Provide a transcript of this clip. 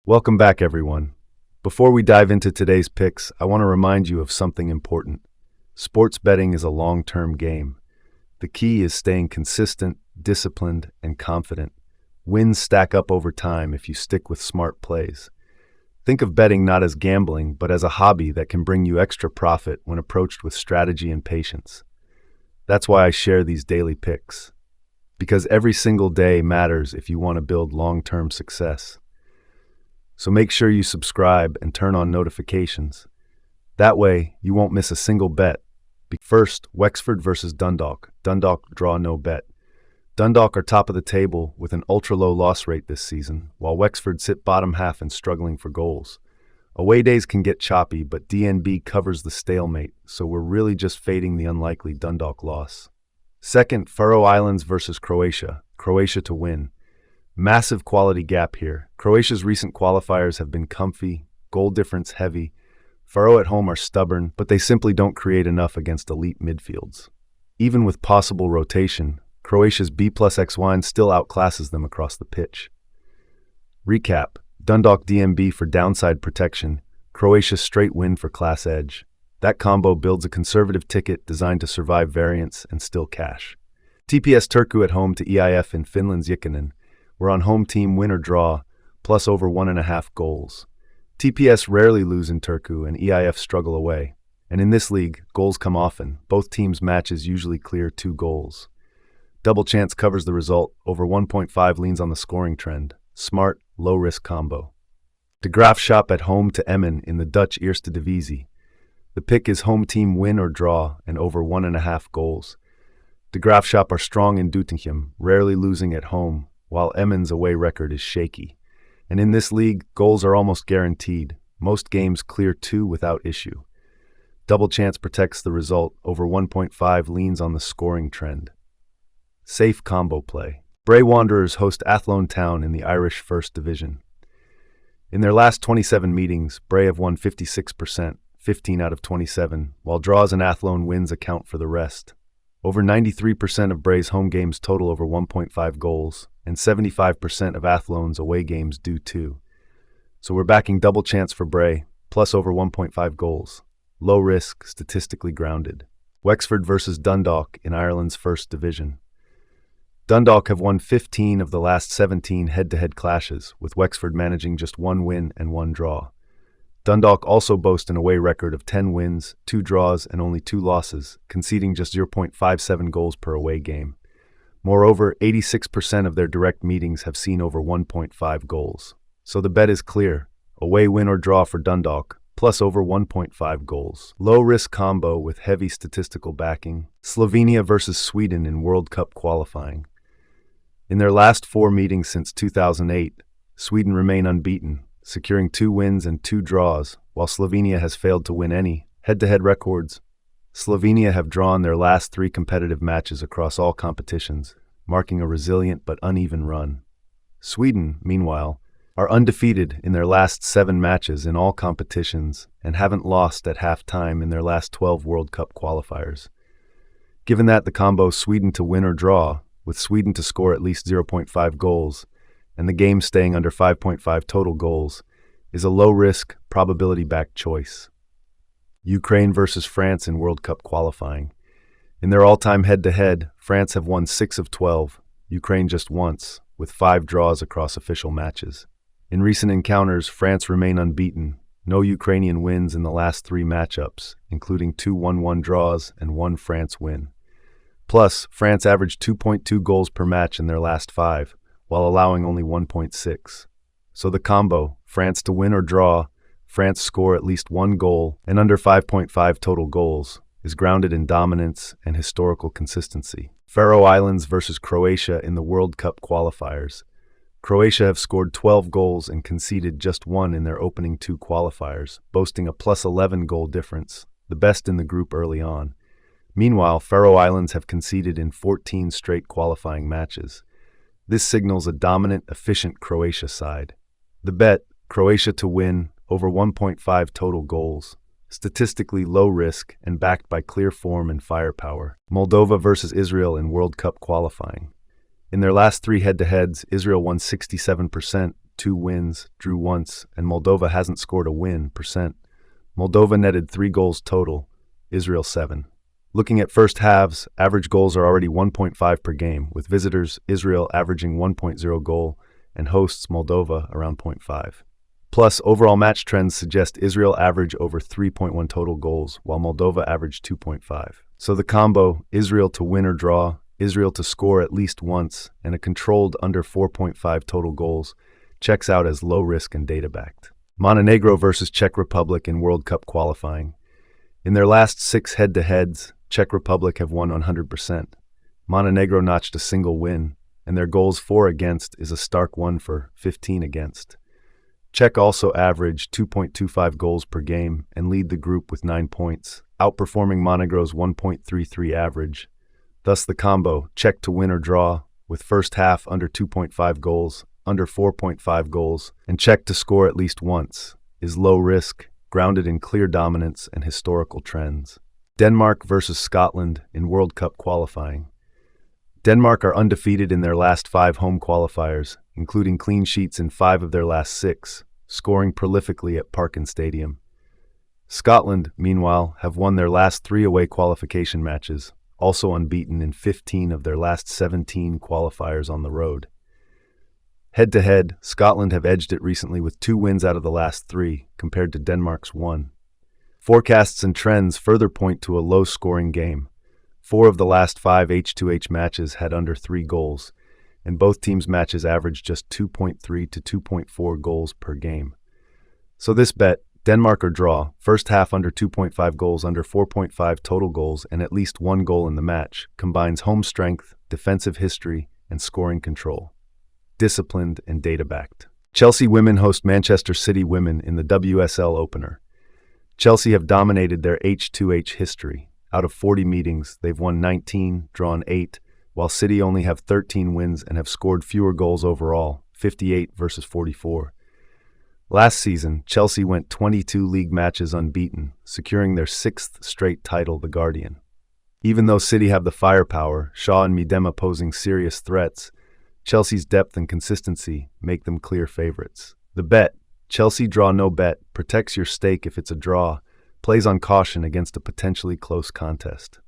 Welcome back, everyone. Before we dive into today's picks, I want to remind you of something important. Sports betting is a long-term game. The key is staying consistent, disciplined, and confident. Wins stack up over time if you stick with smart plays. Think of betting not as gambling, but as a hobby that can bring you extra profit when approached with strategy and patience. That's why I share these daily picks. Because every single day matters if you want to build long-term success. So make sure you subscribe and turn on notifications. That way, you won't miss a single bet. First, Wexford versus Dundalk. Dundalk draw no bet. Dundalk are top of the table with an ultra-low loss rate this season, while Wexford sit bottom half and struggling for goals. Away days can get choppy, but DNB covers the stalemate, so we're really just fading the unlikely Dundalk loss. Second, Faroe Islands versus Croatia. Croatia to win. Massive quality gap here. Croatia's recent qualifiers have been comfy, goal difference heavy. Faroe at home are stubborn, but they simply don't create enough against elite midfields. Even with possible rotation, Croatia's B+X wine still outclasses them across the pitch. Recap: Dundalk DMB for downside protection, Croatia's straight win for class edge. That combo builds a conservative ticket designed to survive variance and still cash. TPS Turku at home to EIF in Finland's Ykkönen. We're on home team win or draw, plus over 1.5 goals. TPS rarely lose in Turku and EIF struggle away. And in this league, goals come often. Both teams' matches usually clear 2 goals. Double Chance covers the result, over 1.5 leans on the scoring trend. Smart, low-risk combo. De Graafschap at home to Emmen in the Dutch Eerste Divisie. The pick is home team win or draw and over 1.5 goals. De Graafschap are strong in Doetinchem, rarely losing at home, while Emmen's away record is shaky. And in this league, goals are almost guaranteed. Most games clear 2 without issue. Double Chance protects the result, over 1.5 leans on the scoring trend. Safe combo play. Bray Wanderers host Athlone Town in the Irish First Division. In their last 27 meetings, Bray have won 56%, 15 out of 27, while draws and Athlone wins account for the rest. Over 93% of Bray's home games total over 1.5 goals, and 75% of Athlone's away games do too. So we're backing Double Chance for Bray, plus over 1.5 goals. Low risk, statistically grounded. Wexford versus Dundalk in Ireland's First Division. Dundalk have won 15 of the last 17 head-to-head clashes, with Wexford managing just 1 win and 1 draw. Dundalk also boast an away record of 10 wins, 2 draws, and only 2 losses, conceding just 0.57 goals per away game. Moreover, 86% of their direct meetings have seen over 1.5 goals. So the bet is clear: away win or draw for Dundalk, plus over 1.5 goals. Low-risk combo with heavy statistical backing. Slovenia versus Sweden in World Cup qualifying. In their last 4 meetings since 2008, Sweden remain unbeaten, securing 2 wins and 2 draws, while Slovenia has failed to win any. Head-to-head records. Slovenia have drawn their last 3 competitive matches across all competitions, marking a resilient but uneven run. Sweden, meanwhile, are undefeated in their last 7 matches in all competitions and haven't lost at half-time in their last 12 World Cup qualifiers. Given that the combo Sweden to win or draw, with Sweden to score at least 0.5 goals, and the game staying under 5.5 total goals, is a low-risk, probability-backed choice. Ukraine versus France in World Cup qualifying. In their all-time head-to-head, France have won 6 of 12, Ukraine just once, with 5 draws across official matches. In recent encounters, France remain unbeaten. No Ukrainian wins in the last 3 matchups, including 2 1-1 draws and 1 France win. Plus, France averaged 2.2 goals per match in their last 5, while allowing only 1.6. So the combo, France to win or draw, France score at least 1 goal and under 5.5 total goals, is grounded in dominance and historical consistency. Faroe Islands versus Croatia in the World Cup qualifiers. Croatia have scored 12 goals and conceded just 1 in their opening 2 qualifiers, boasting a plus 11 goal difference, the best in the group early on. Meanwhile, Faroe Islands have conceded in 14 straight qualifying matches. This signals a dominant, efficient Croatia side. The bet, Croatia to win, over 1.5 total goals. Statistically low risk and backed by clear form and firepower. Moldova versus Israel in World Cup qualifying. In their last 3 head-to-heads, Israel won 67%, 2 wins, drew once, and Moldova hasn't scored a win. Moldova netted 3 goals total, Israel 7. Looking at first halves, average goals are already 1.5 per game, with visitors, Israel averaging 1.0 goal, and hosts, Moldova, around 0.5. Plus, overall match trends suggest Israel average over 3.1 total goals, while Moldova averaged 2.5. So the combo, Israel to win or draw, Israel to score at least once, and a controlled under 4.5 total goals, checks out as low risk and data-backed. Montenegro versus Czech Republic in World Cup qualifying. In their last 6 head-to-heads, Czech Republic have won 100%. Montenegro notched a single win, and their goals 4 against is a stark 1 for 15 against. Czech also average 2.25 goals per game and lead the group with 9 points, outperforming Montenegro's 1.33 average. Thus the combo, Czech to win or draw, with first half under 2.5 goals, under 4.5 goals, and Czech to score at least once, is low risk, grounded in clear dominance and historical trends. Denmark versus Scotland in World Cup qualifying. Denmark are undefeated in their last 5 home qualifiers, including clean sheets in 5 of their last 6, scoring prolifically at Parken Stadium. Scotland, meanwhile, have won their last 3 away qualification matches, also unbeaten in 15 of their last 17 qualifiers on the road. Head-to-head, Scotland have edged it recently with 2 wins out of the last 3, compared to Denmark's 1. Forecasts and trends further point to a low-scoring game. 4 of the last 5 H2H matches had under 3 goals, and both teams' matches averaged just 2.3 to 2.4 goals per game. So this bet, Denmark or draw, first half under 2.5 goals, under 4.5 total goals, and at least 1 goal in the match, combines home strength, defensive history, and scoring control. Disciplined and data-backed. Chelsea women host Manchester City women in the WSL opener. Chelsea have dominated their H2H history. Out of 40 meetings, they've won 19, drawn 8, while City only have 13 wins and have scored fewer goals overall, 58 versus 44. Last season, Chelsea went 22 league matches unbeaten, securing their 6th straight title, the Guardian. Even though City have the firepower, Shaw and Midema posing serious threats, Chelsea's depth and consistency make them clear favorites. The bet, Chelsea draw no bet, protects your stake if it's a draw, plays on caution against a potentially close contest.